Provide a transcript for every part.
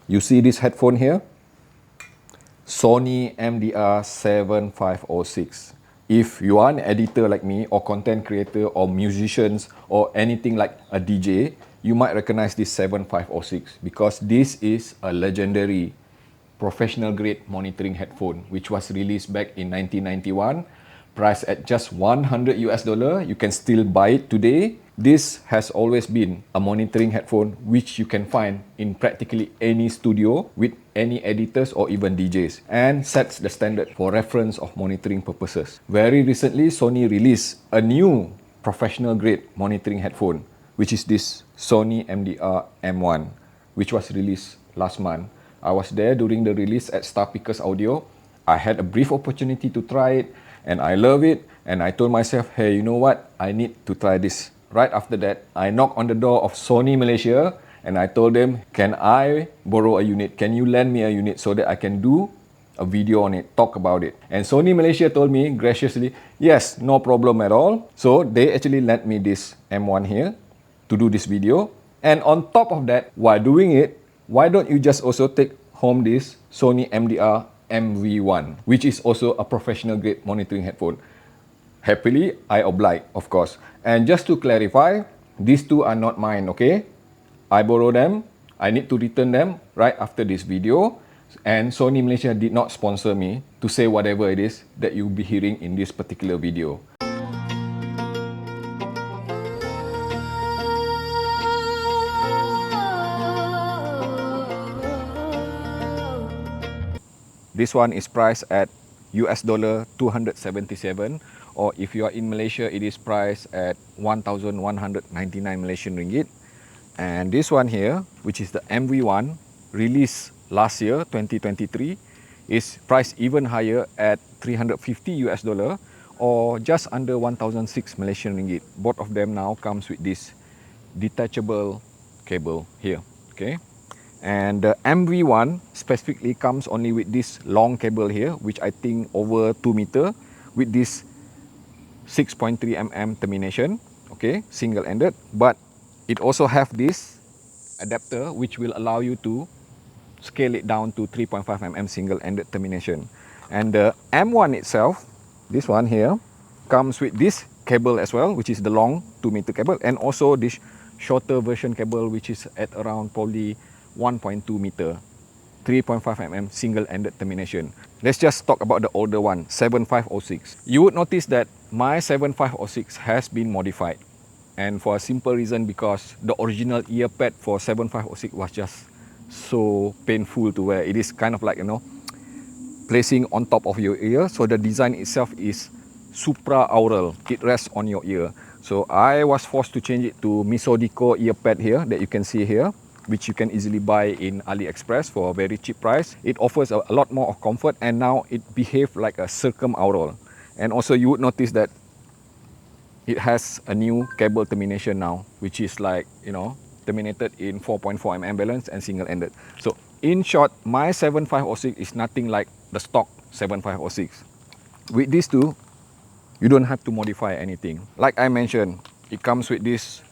You see this headphone here? Sony MDR-7506. If you are an editor like me, or content creator, or musicians, or anything like a DJ, you might recognize this 7506 because this is a legendary professional grade monitoring headphone which was released back in 1991, priced at just $100 US. You can still buy it today. This has always been a monitoring headphone which you can find in practically any studio with any editors or even DJs, and sets the standard for reference of monitoring purposes. Very recently, Sony released a new professional grade monitoring headphone, which is this Sony MDR-M1, which was released last month. I was there during the release at Star Pickers Audio. I had a brief opportunity to try it and I love it, and I told myself, hey, you know what? I need to try this. Right after that, I knocked on the door of Sony Malaysia and I told them, can I borrow a unit? Can you lend me a unit so that I can do a video on it, talk about it? And Sony Malaysia told me graciously, yes, no problem at all. So they actually lent me this M1 here to do this video. And on top of that, while doing it, why don't you just also take home this Sony MDR-MV1, which is also a professional grade monitoring headphone. Happily, I oblige, of course. And just to clarify, these two are not mine, okay? I borrow them. I need to return them right after this video. And Sony Malaysia did not sponsor me to say whatever it is that you'll be hearing in this particular video. This one is priced at US dollar 277, or if you are in Malaysia, it is priced at 1,199 Malaysian ringgit. And this one here, which is the MV1, released last year, 2023, is priced even higher at 350 US dollar, or just under 1,006 Malaysian ringgit. Both of them now comes with this detachable cable here, okay? And the MV1 specifically comes only with this long cable here, which I think over 2 meter, with this 6.3 mm termination, okay, single-ended. But it also have this adapter which will allow you to scale it down to 3.5 mm single-ended termination. And the M1 itself, this one here, comes with this cable as well, which is the long 2 meter cable, and also this shorter version cable which is at around probably 1.2 meter, 3.5 mm single-ended termination. Let's just talk about the older one, 7506. You would notice that my 7506 has been modified, and for a simple reason, because the original ear pad for 7506 was just so painful to wear. It is kind of like, you know, placing on top of your ear, so the design itself is supra-aural. It rests on your ear. So I was forced to change it to Misodico ear pad here that you can see here, which you can easily buy in AliExpress for a very cheap price. It offers a lot more of comfort, and now it behaves like a circumaural. And also you would notice that it has a new cable termination now, which is like, you know, terminated in 4.4 mm balance and single-ended. So in short, my 7506 is nothing like the stock 7506. With these two, you don't have to modify anything. Like I mentioned, it comes with this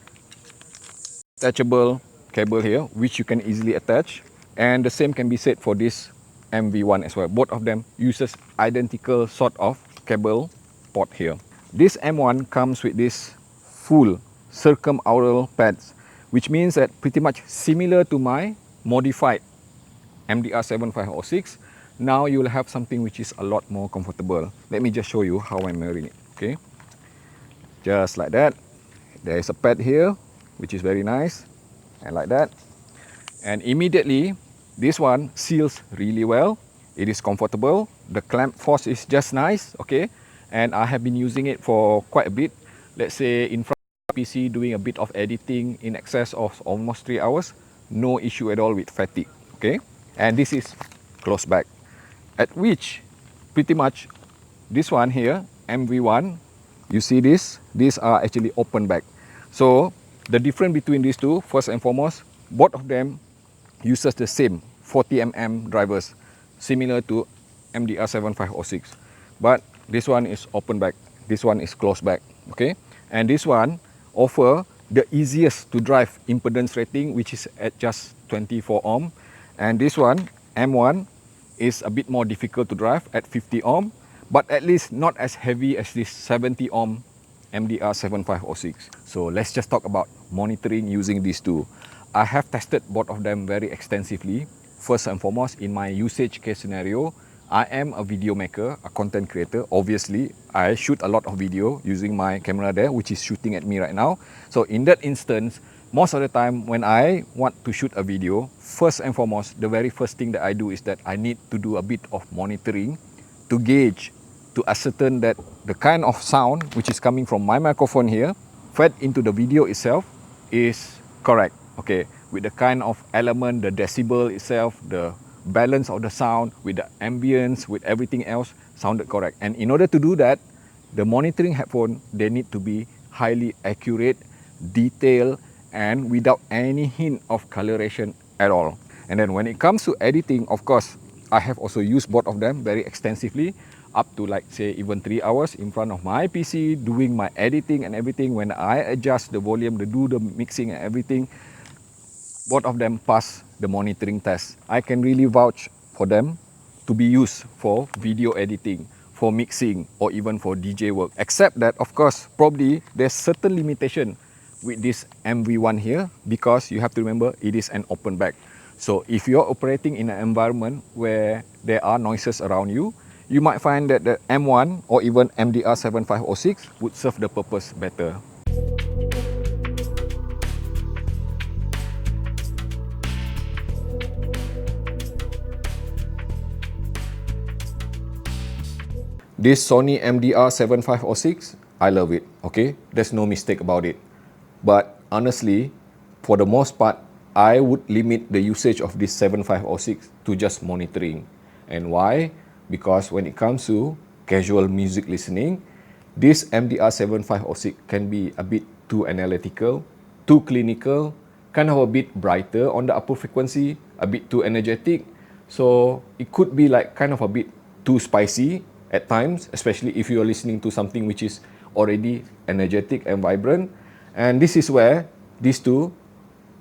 detachable cable here, which you can easily attach, and the same can be said for this MV1 as well. Both of them uses identical sort of cable port here. This M1 comes with this full circumaural pads, which means that pretty much similar to my modified MDR-7506, now you will have something which is a lot more comfortable. Let me just show you how I'm wearing it, okay? Just like that. There is a pad here, which is very nice. And like that, and immediately this one seals really well. It is comfortable. The clamp force is just nice, okay, and I have been using it for quite a bit. Let's say in front of the PC doing a bit of editing in excess of almost 3 hours, no issue at all with fatigue, okay. And this is close back, at which pretty much this one here, MV1, you see this, these are actually open back. So the difference between these two, first and foremost, both of them uses the same 40 mm drivers, similar to MDR-7506. But this one is open back, this one is closed back, okay? And this one offer the easiest to drive impedance rating, which is at just 24 ohm. And this one, M1, is a bit more difficult to drive at 50 ohm, but at least not as heavy as this 70 ohm MDR-M1. So let's just talk about monitoring using these two. I have tested both of them very extensively. First and foremost, in my usage case scenario, I am a video maker, a content creator. Obviously, I shoot a lot of video using my camera there, which is shooting at me right now. So in that instance, most of the time when I want to shoot a video, first and foremost, the very first thing that I do is that I need to do a bit of monitoring to gauge, to ascertain that the kind of sound which is coming from my microphone here, fed into the video itself, is correct. Okay, with the kind of element, the decibel itself, the balance of the sound, with the ambience, with everything else, sounded correct. And in order to do that, the monitoring headphone, they need to be highly accurate, detailed, and without any hint of coloration at all. And then when it comes to editing, of course, I have also used both of them very extensively, up to like say even 3 hours in front of my PC, doing my editing and everything. When I adjust the volume, to do the mixing and everything, both of them pass the monitoring test. I can really vouch for them to be used for video editing, for mixing, or even for DJ work. Except that, of course, probably there's certain limitation with this MV1 here, because you have to remember it is an open back. So if you're operating in an environment where there are noises around you, you might find that the M1 or even MDR-M1 would serve the purpose better. This Sony MDR-M1, I love it, okay? There's no mistake about it. But honestly, for the most part, I would limit the usage of this 7506 to just monitoring. And why? Because when it comes to casual music listening, this MDR-M1 can be a bit too analytical, too clinical, kind of a bit brighter on the upper frequency, a bit too energetic. So it could be like kind of a bit too spicy at times, especially if you are listening to something which is already energetic and vibrant. And this is where these two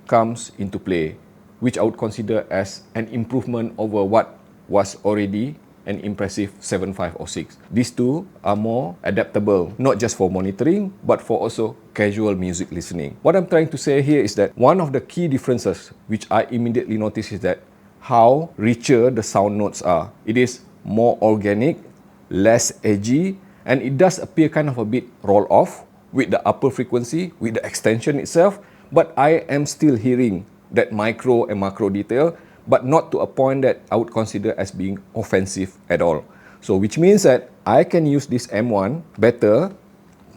comes into play, which I would consider as an improvement over what was already an impressive 7506. These two are more adaptable, not just for monitoring, but for also casual music listening. What I'm trying to say here is that one of the key differences which I immediately notice is that how richer the sound notes are. It is more organic, less edgy, and it does appear kind of a bit roll off with the upper frequency, with the extension itself, but I am still hearing that micro and macro detail, but not to a point that I would consider as being offensive at all. So which means that I can use this M1 better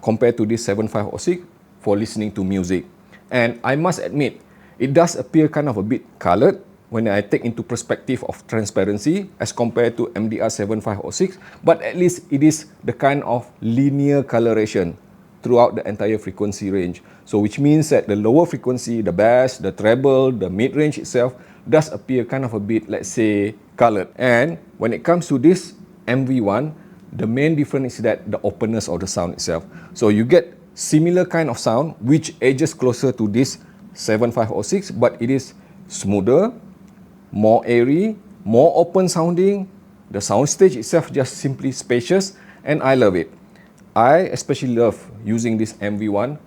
compared to this 7506 for listening to music. And I must admit, it does appear kind of a bit colored when I take into perspective of transparency as compared to MDR-M1, but at least it is the kind of linear coloration throughout the entire frequency range. So which means that the lower frequency, the bass, the treble, the mid-range itself does appear kind of a bit, let's say, colored. And when it comes to this MV1, the main difference is that the openness of the sound itself. So you get similar kind of sound which edges closer to this 7506, but it is smoother, more airy, more open sounding. The sound stage itself just simply spacious, and I love it. I especially love using this MV1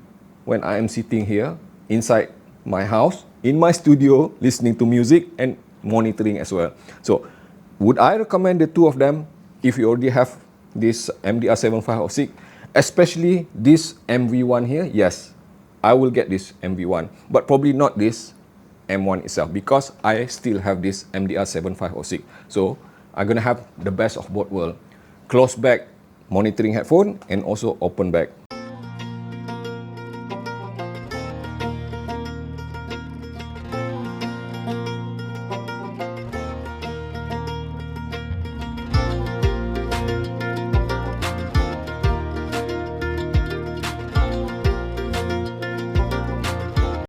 when I am sitting here inside my house, in my studio, listening to music and monitoring as well. So would I recommend the two of them if you already have this MDR-M1, especially this MV1 here? Yes, I will get this MV1, but probably not this M1 itself, because I still have this MDR-M1. So I'm gonna have the best of both worlds: closed back monitoring headphone and also open back